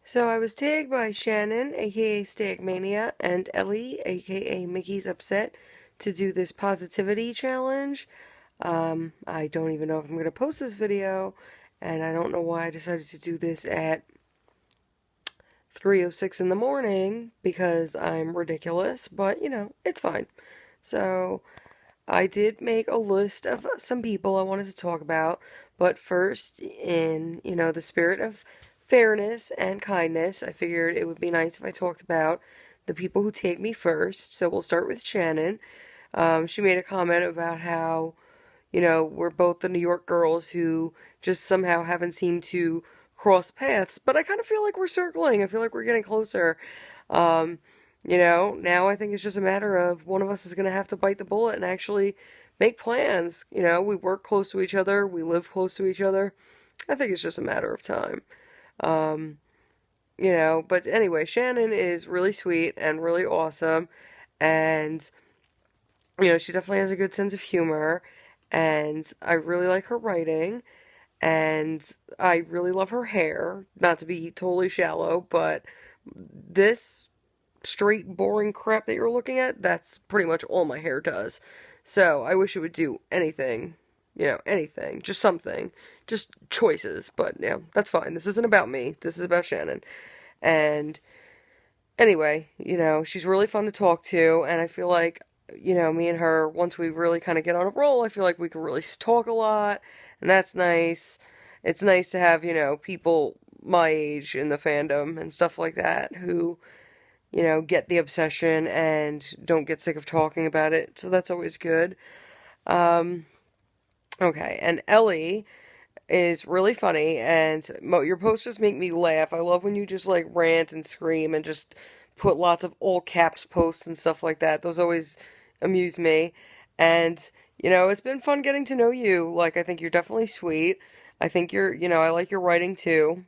So I was tagged by Shannon, aka Stagmania, and Ellie, aka Mickey's Upset, to do this positivity challenge. I don't even know if I'm going to post this video, and I don't know why I decided to do this at 3:06 in the morning because I'm ridiculous, but it's fine. So I did make a list of some people I wanted to talk about, but first, in the spirit of fairness and kindness, I figured it would be nice if I talked about the people who take me first. So we'll start with Shannon. She made a comment about how we're both the New York girls who just somehow haven't seemed to cross paths, but I kind of feel like we're circling. I feel like we're getting closer. Um, now I think it's just a matter of one of us is going to have to bite the bullet and actually make plans. We work close to each other, we live close to each other. I think it's just a matter of time. Um, but anyway, Shannon is really sweet and really awesome, and she definitely has a good sense of humor, and I really like her writing, and I really love her hair. Not to be totally shallow, but this straight, boring crap that you're looking at, that's pretty much all my hair does. So I wish it would do anything, anything, just something, just choices. But yeah, that's fine. This isn't about me. This is about Shannon. And anyway, she's really fun to talk to, and I feel like, me and her, once we really kind of get on a roll, I feel like we can really talk a lot, and that's nice. It's nice to have, people my age in the fandom and stuff like that who, get the obsession and don't get sick of talking about it, so that's always good. Um, okay, and Ellie is really funny, and your posts just make me laugh. I love when you just like rant and scream and just put lots of all caps posts and stuff like that. Those always amuse me. And, it's been fun getting to know you. Like, I think you're definitely sweet. I think I like your writing too.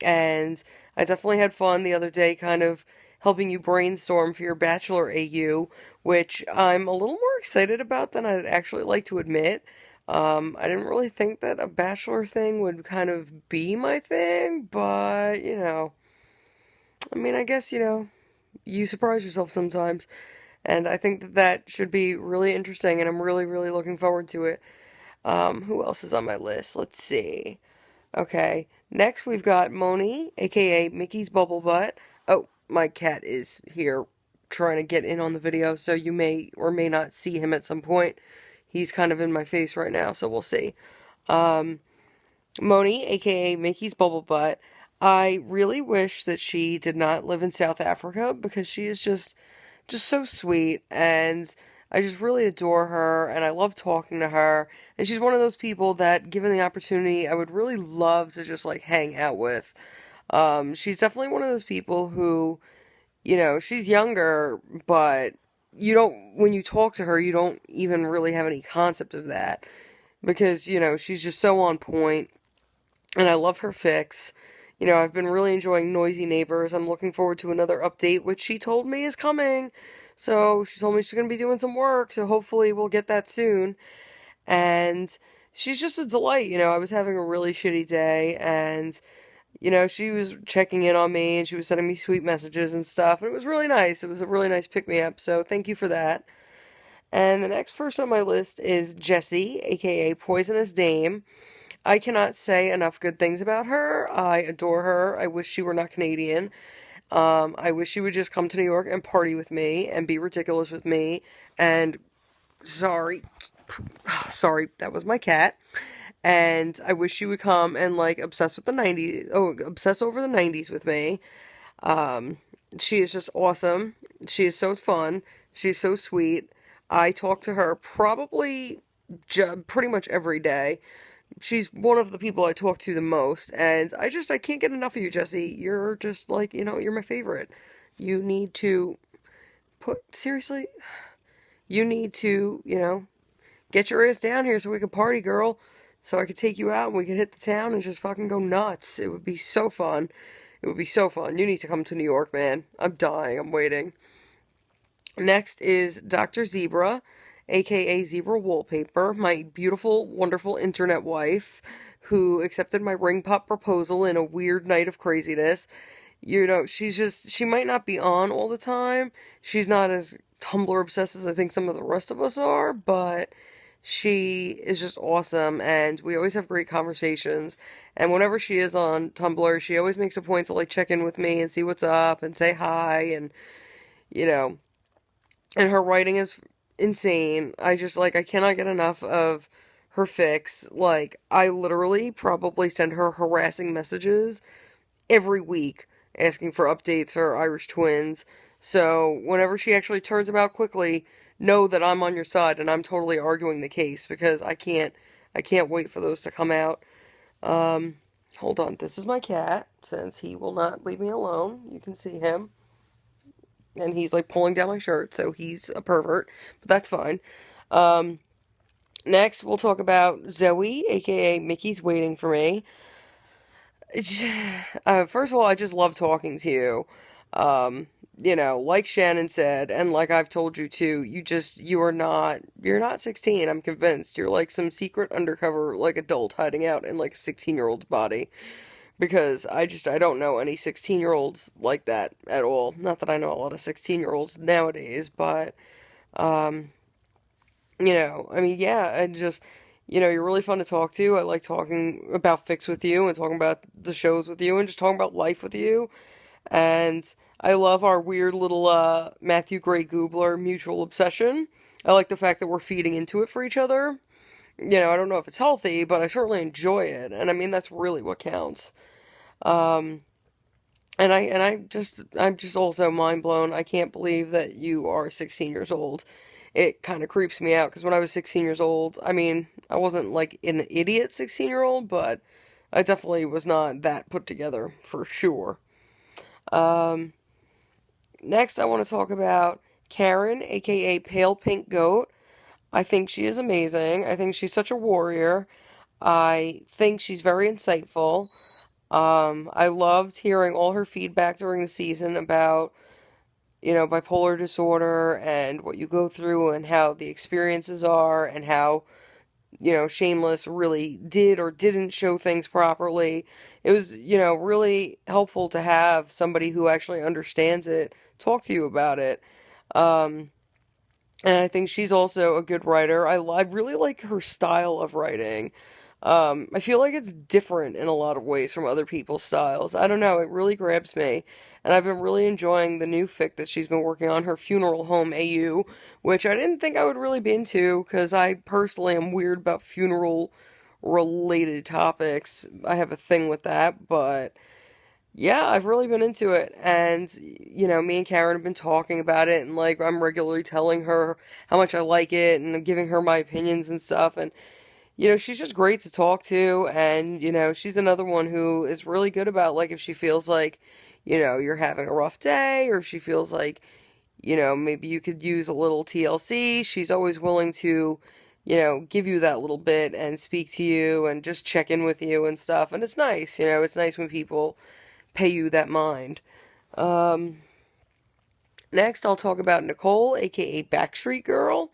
And I definitely had fun the other day kind of helping you brainstorm for your Bachelor AU, which I'm a little more excited about than I'd actually like to admit. I didn't really think that a Bachelor thing would kind of be my thing, but, I mean, I guess, you surprise yourself sometimes. And I think that that should be really interesting, and I'm really, really looking forward to it. Who else is on my list? Let's see. Okay, next we've got Moni, aka Mickey's Bubble Butt. Oh, my cat is here trying to get in on the video, so you may or may not see him at some point. He's kind of in my face right now, so we'll see. Um, Moni, aka Mickey's Bubble Butt. I really wish that she did not live in South Africa because she is just so sweet, and I just really adore her, and I love talking to her. And she's one of those people that, given the opportunity, I would really love to just like hang out with. She's definitely one of those people who, she's younger, but when you talk to her, you don't even really have any concept of that because, she's just so on point, and I love her fix. I've been really enjoying Noisy Neighbors. I'm looking forward to another update, which she told me is coming. So she told me she's going to be doing some work, so hopefully we'll get that soon. And she's just a delight. I was having a really shitty day, and, she was checking in on me, and she was sending me sweet messages and stuff, and it was really nice. It was a really nice pick me up, so thank you for that. And the next person on my list is Jessie, aka Poisonous Dame. I cannot say enough good things about her. I adore her. I wish she were not Canadian. I wish she would just come to New York and party with me and be ridiculous with me. And sorry, sorry, that was my cat. And I wish she would come and like obsess with the 90s. Oh, obsess over the 90s with me. Um, she is just awesome. She is so fun. She's so sweet. I talk to her probably pretty much every day. She's one of the people I talk to the most, and I can't get enough of you, Jesse. You're just like, you're my favorite. You need to seriously, you need to, get your ass down here so we can party, girl. So I could take you out and we could hit the town and just fucking go nuts. It would be so fun. It would be so fun. You need to come to New York, man. I'm dying. I'm waiting. Next is Dr. Zebra, aka Zebra Wallpaper, my beautiful, wonderful internet wife who accepted my ring pop proposal in a weird night of craziness. she might not be on all the time. She's not as Tumblr obsessed as I think some of the rest of us are, but she is just awesome and we always have great conversations. And whenever she is on Tumblr, she always makes a point to like check in with me and see what's up and say hi and you know, and her writing is insane. I cannot get enough of her fix. Like I literally probably send her harassing messages every week asking for updates for Irish twins. So whenever she actually turns them out quickly, know that I'm on your side and I'm totally arguing the case because I can't wait for those to come out. Um Hold on, this is my cat since he will not leave me alone. You can see him and he's like pulling down my shirt, so he's a pervert, but that's fine. Um Next, we'll talk about Zoe, aka Mickey's Waiting for Me. First of all, I just love talking to you. Um, like Shannon said, and like I've told you too, you're not 16, I'm convinced. You're like some secret undercover, like adult hiding out in like a 16-year-old's body. Because I don't know any 16-year-olds like that at all. Not that I know a lot of 16-year-olds nowadays, but, um, I mean, yeah, and just, you're really fun to talk to. I like talking about Fix with you and talking about the shows with you and just talking about life with you. And I love our weird little Matthew Gray Goobler mutual obsession. I like the fact that we're feeding into it for each other. I don't know if it's healthy, but I certainly enjoy it. And I mean, that's really what counts. Um, I'm just also mind blown. I can't believe that you are 16 years old. It kind of creeps me out because when I was 16 years old, I mean, I wasn't like an idiot 16-year-old, but I definitely was not that put together for sure. Um, Next, I want to talk about Karen, aka Pale Pink Goat. I think she is amazing. I think she's such a warrior. I think she's very insightful. I loved hearing all her feedback during the season about, bipolar disorder and what you go through and how the experiences are and how, Shameless really did or didn't show things properly. It was, really helpful to have somebody who actually understands it talk to you about it. Um, and I think she's also a good writer. I really like her style of writing. I feel like it's different in a lot of ways from other people's styles. I don't know, it really grabs me. And I've been really enjoying the new fic that she's been working on, her funeral home AU, which I didn't think I would really be into because I personally am weird about funeral related topics. I have a thing with that, but yeah, I've really been into it. And, me and Karen have been talking about it, and like I'm regularly telling her how much I like it and I'm giving her my opinions and stuff. And she's just great to talk to, and, she's another one who is really good about, like, if she feels like, you're having a rough day, or if she feels like, maybe you could use a little TLC, she's always willing to, give you that little bit and speak to you and just check in with you and stuff. And it's nice, it's nice when people pay you that mind. Um, Next, I'll talk about Nicole, aka Backstreet Girl.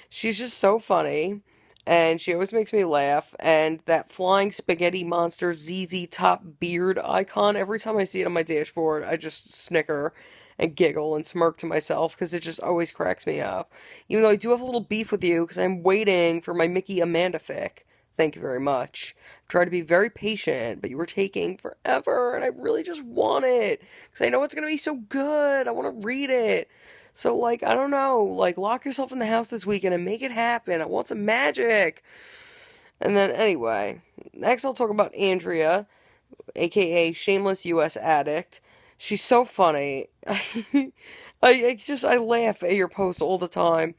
She's just so funny, and she always makes me laugh. And that flying spaghetti monster ZZ Top beard icon, every time I see it on my dashboard, I just snicker and giggle and smirk to myself because it just always cracks me up. Even though I do have a little beef with you because I'm waiting for my Mickey Amanda fic. Thank you very much. Try to be very patient, but you were taking forever, and I really just want it because I know it's gonna be so good. I want to read it. So, like, I don't know, like, lock yourself in the house this weekend and make it happen. I want some magic. And then, anyway, next I'll talk about Andrea, aka Shameless US Addict. She's so funny. I laugh at your posts all the time.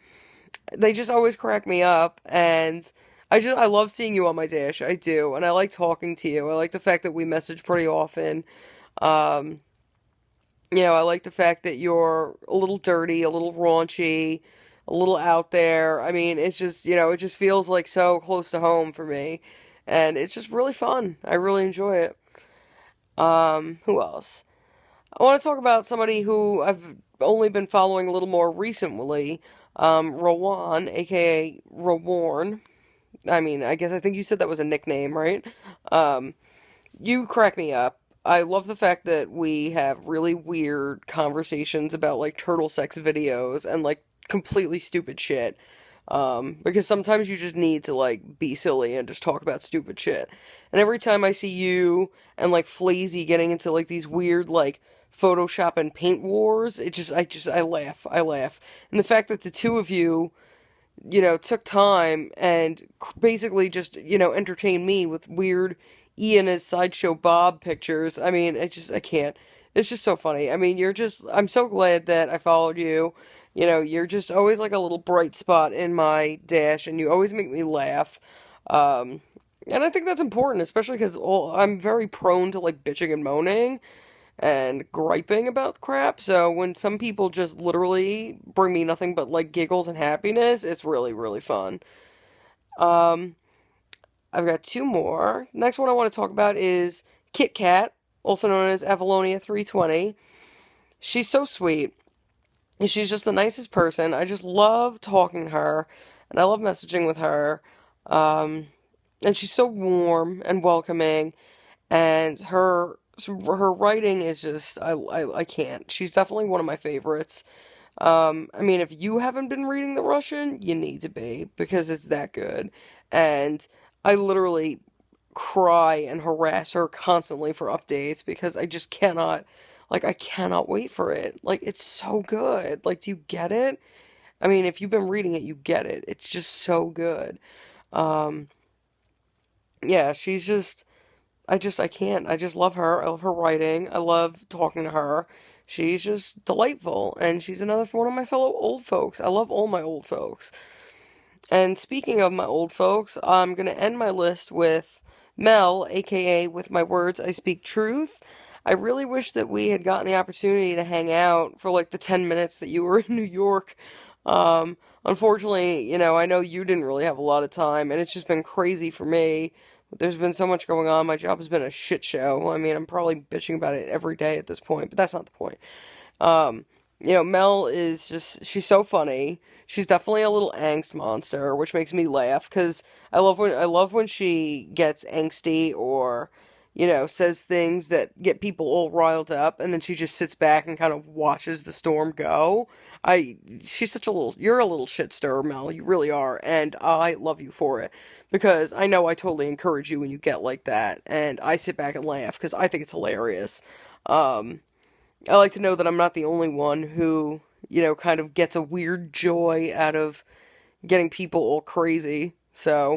They just always crack me up, and I love seeing you on my dash. I do, and I like talking to you. I like the fact that we message pretty often. Um, I like the fact that you're a little dirty, a little raunchy, a little out there. I mean, it's just, it just feels like so close to home for me. And it's just really fun. I really enjoy it. Who else? I want to talk about somebody who I've only been following a little more recently. Rowan, aka Rowarn. I mean, I think you said that was a nickname, right? Um, you crack me up. I love the fact that we have really weird conversations about like turtle sex videos and like completely stupid shit. Because sometimes you just need to like be silly and just talk about stupid shit. And every time I see you and like Flazy getting into like these weird like Photoshop and paint wars, I laugh. I laugh. And the fact that the two of you, took time and basically just, entertained me with weird Ian as Sideshow Bob pictures. I mean, I can't. It's just so funny. I mean, I'm so glad that I followed you. You're just always like a little bright spot in my dash, and you always make me laugh. Um, and I think that's important, especially because I'm very prone to like bitching and moaning and griping about crap. So when some people just literally bring me nothing but like giggles and happiness, it's really, really fun. Um, I've got two more. Next one I want to talk about is Kit Kat, also known as Avalonia 320. She's so sweet. She's just the nicest person. I just love talking to her, and I love messaging with her. Um, and she's so warm and welcoming, and her writing is just I can't. She's definitely one of my favorites. I mean, if you haven't been reading the Russian, you need to be because it's that good. And I literally cry and harass her constantly for updates because I just cannot, like, I cannot wait for it. Like, it's so good. Like, do you get it? I mean, if you've been reading it, you get it. It's just so good. Um, yeah, I can't. I just love her. I love her writing. I love talking to her. She's just delightful. And she's another one of my fellow old folks. I love all my old folks. And speaking of my old folks, I'm going to end my list with Mel, aka With My Words I Speak Truth. I really wish that we had gotten the opportunity to hang out for like the 10 minutes that you were in New York. Unfortunately, I know you didn't really have a lot of time, and it's just been crazy for me. There's been so much going on. My job has been a shit show. I mean, I'm probably bitching about it every day at this point, but that's not the point. Um, Mel is just, she's so funny. She's definitely a little angst monster, which makes me laugh because I love when she gets angsty or, says things that get people all riled up, and then she just sits back and kind of watches the storm go. She's such a little, you're a little shit stirrer, Mel. You really are, and I love you for it because I know I totally encourage you when you get like that, and I sit back and laugh because I think it's hilarious. Um, I like to know that I'm not the only one who, kind of gets a weird joy out of getting people all crazy. So,